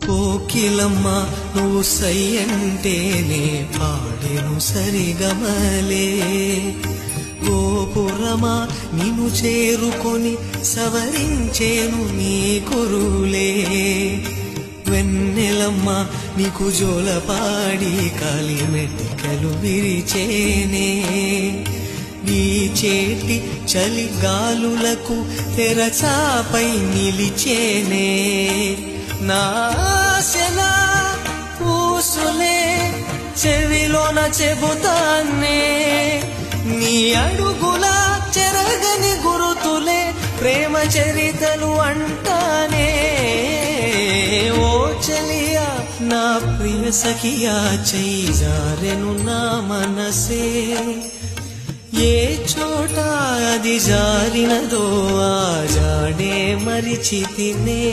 కోకిలమ్మ నువ్వు సయ్యంటేనే పాడెను సరిగమలే గోపురమా నిన్ను చేరుకొని సవరించేను నీ కురులే వెన్నెలమ్మ నీకు జోలపాడి కాలిమెటికలు విరిచేనే నీ చేతి చలిగాలులకు తెరచాపై నిలిచేనే నాశనా పూసులే చెవిలోన చెబుతానే నీ అడుగుల చెరగని గురుతులే ప్రేమ చరితలు అంటానే ఓ చలియా నా ప్రియ సఖియా చేజారెను నా మనసే ఏ చోట అది జారినదో ఆ జాడే మరిచితినే